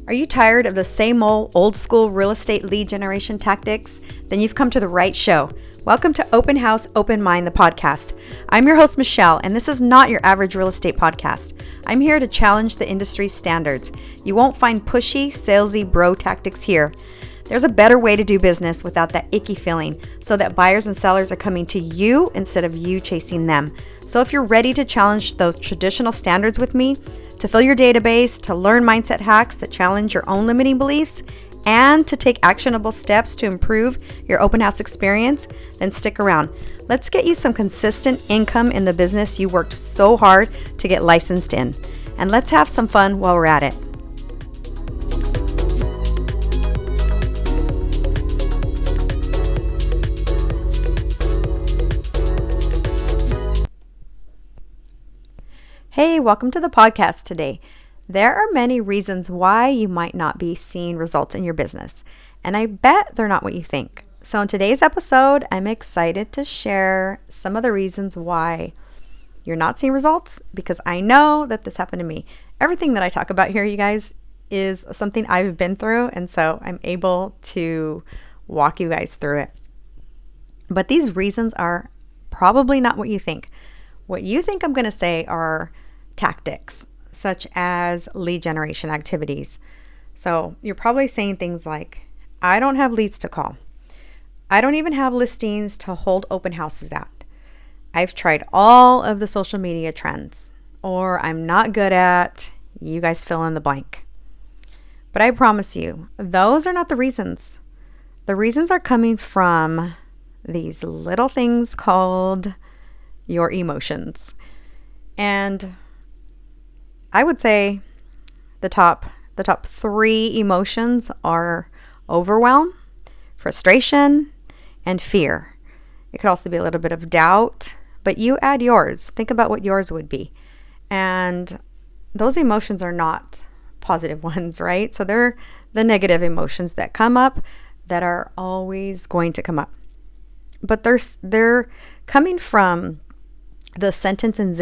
Are you tired of the same old school real estate lead generation tactics? Then you've come to the right show. Welcome to Open House, Open Mind, the podcast. I'm your host, Michelle, and this is not your average real estate podcast. I'm here to challenge the industry's standards. You won't find pushy, salesy bro tactics here. There's a better way to do business without that icky feeling, so that buyers and sellers are coming to you instead of you chasing them. So if you're ready to challenge those traditional standards with me, to fill your database, to learn mindset hacks that challenge your own limiting beliefs, and to take actionable steps to improve your open house experience, then stick around. Let's get you some consistent income in the business you worked so hard to get licensed in. And let's have some fun while we're at it. Hey, welcome to the podcast today. There are many reasons why you might not be seeing results in your business, and I bet they're not what you think. So in today's episode, I'm excited to share some of the reasons why you're not seeing results, because I know that this happened to me. Everything that I talk about here, you guys, is something I've been through, and so I'm able to walk you guys through it. But these reasons are probably not what you think. What you think I'm going to say are tactics, such as lead generation activities. So you're probably saying things like, I don't have leads to call. I don't even have listings to hold open houses at. I've tried all of the social media trends, or I'm not good at, you guys fill in the blank. But I promise you, those are not the reasons. The reasons are coming from these little things called your emotions. And I would say the top three emotions are overwhelm, frustration, and fear. It could also be a little bit of doubt, but you add yours. Think about what yours would be. And those emotions are not positive ones, right? So they're the negative emotions that come up that are always going to come up. But they're coming from the sentences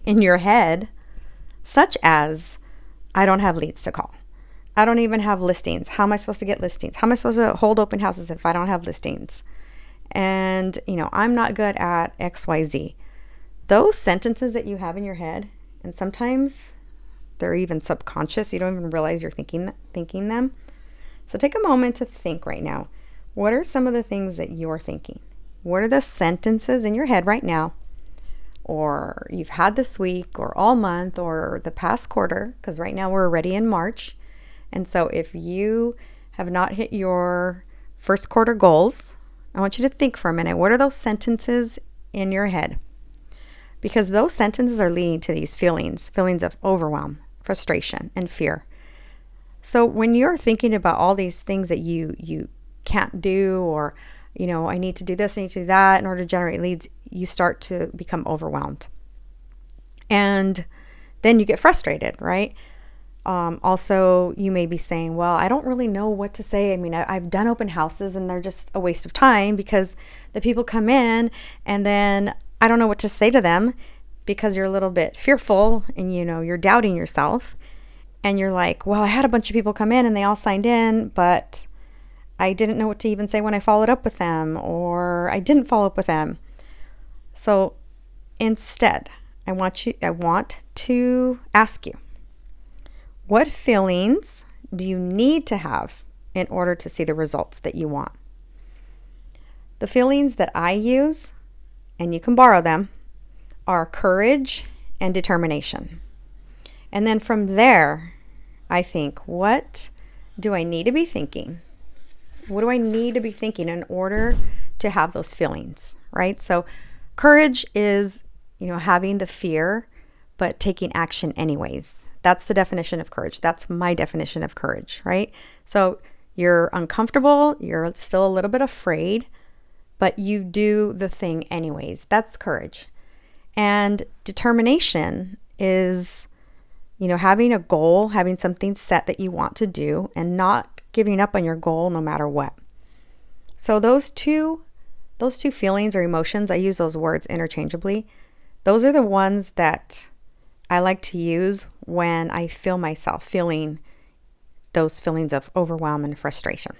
in your head, such as, I don't have leads to call. I don't even have listings. How am I supposed to get listings? How am I supposed to hold open houses if I don't have listings? And, I'm not good at XYZ. Those sentences that you have in your head, and sometimes they're even subconscious. You don't even realize you're thinking them. So take a moment to think right now. What are some of the things that you're thinking? What are the sentences in your head right now, or you've had this week, or all month, or the past quarter, because right now we're already in March. And so if you have not hit your first quarter goals, I want you to think for a minute, what are those sentences in your head? Because those sentences are leading to these feelings of overwhelm, frustration, and fear. So when you're thinking about all these things that you can't do, or I need to do this, I need to do that in order to generate leads, you start to become overwhelmed. And then you get frustrated, right? Also, you may be saying, well, I don't really know what to say. I mean, I've done open houses and they're just a waste of time because the people come in and then I don't know what to say to them because you're a little bit fearful and, you're doubting yourself. And you're like, well, I had a bunch of people come in and they all signed in, but I didn't know what to even say when I followed up with them, or I didn't follow up with them. So instead, I want to ask you, what feelings do you need to have in order to see the results that you want? The feelings that I use, and you can borrow them, are courage and determination. And then from there, I think, what do I need to be thinking? What do I need to be thinking in order to have those feelings, right? So courage is, having the fear, but taking action anyways. That's the definition of courage. That's my definition of courage, right? So you're uncomfortable, you're still a little bit afraid, but you do the thing anyways. That's courage. And determination is, having a goal, having something set that you want to do, and not giving up on your goal no matter what. So those two feelings or emotions, I use those words interchangeably. Those are the ones that I like to use when I feel myself feeling those feelings of overwhelm and frustration.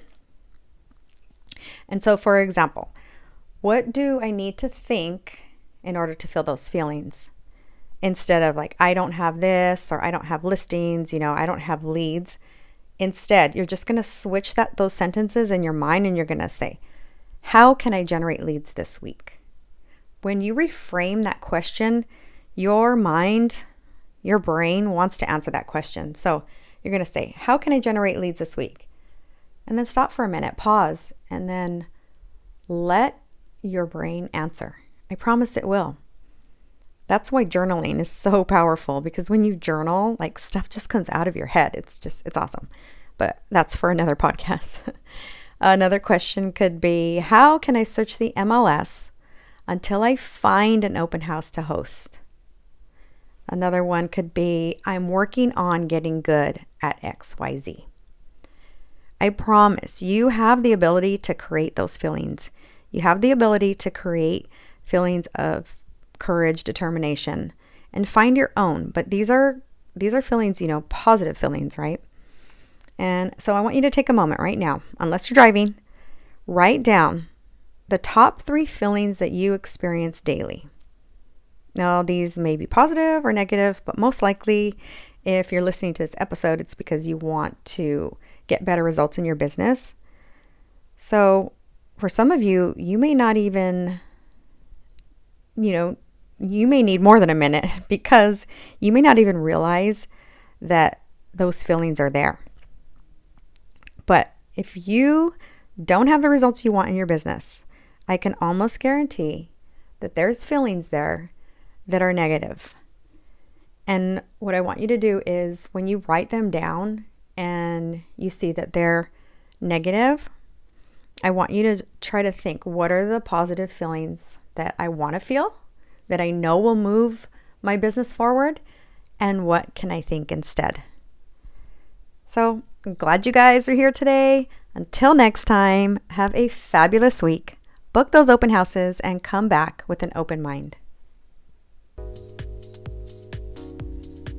And so, for example, what do I need to think in order to feel those feelings? Instead of like, I don't have this, or I don't have listings, I don't have leads. Instead, you're just going to switch those sentences in your mind, and you're going to say, how can I generate leads this week? When you reframe that question, your mind, your brain wants to answer that question. So you're going to say, how can I generate leads this week? And then stop for a minute, pause, and then let your brain answer. I promise it will. That's why journaling is so powerful, because when you journal, like, stuff just comes out of your head. It's awesome. But that's for another podcast. Another question could be, how can I search the MLS until I find an open house to host? Another one could be, I'm working on getting good at XYZ. I promise you have the ability to create those feelings. You have the ability to create feelings of courage, determination, and find your own. But these are feelings, positive feelings, right? And so I want you to take a moment right now, unless you're driving, write down the top 3 feelings that you experience daily. Now, these may be positive or negative, but most likely, if you're listening to this episode, it's because you want to get better results in your business. So for some of you, you may not even, you may need more than a minute, because you may not even realize that those feelings are there. But if you don't have the results you want in your business, I can almost guarantee that there's feelings there that are negative. And what I want you to do is, when you write them down and you see that they're negative, I want you to try to think, what are the positive feelings that I want to feel, that I know will move my business forward, and what can I think instead? So I'm glad you guys are here today. Until next time, have a fabulous week. Book those open houses and come back with an open mind.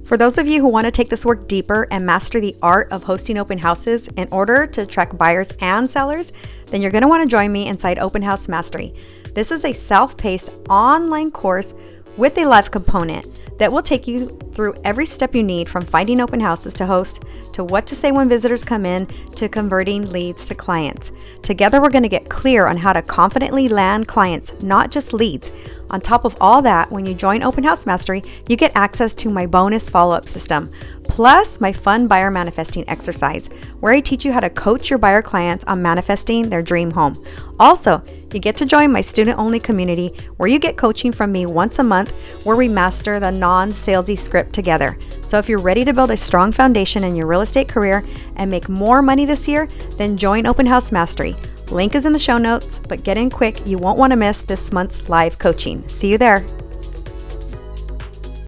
For those of you who want to take this work deeper and master the art of hosting open houses in order to attract buyers and sellers, then you're going to want to join me inside Open House Mastery. This is a self-paced online course with a live component that will take you through every step you need, from finding open houses to host, to what to say when visitors come in, to converting leads to clients. Together, we're going to get clear on how to confidently land clients, not just leads. On top of all that, when you join Open House Mastery, you get access to my bonus follow-up system, plus my fun buyer manifesting exercise, where I teach you how to coach your buyer clients on manifesting their dream home. Also, you get to join my student-only community, where you get coaching from me once a month, where we master the non-salesy script together. So if you're ready to build a strong foundation in your real estate career and make more money this year, then join Open House Mastery. Link is in the show notes, but get in quick. You won't want to miss this month's live coaching. See you there.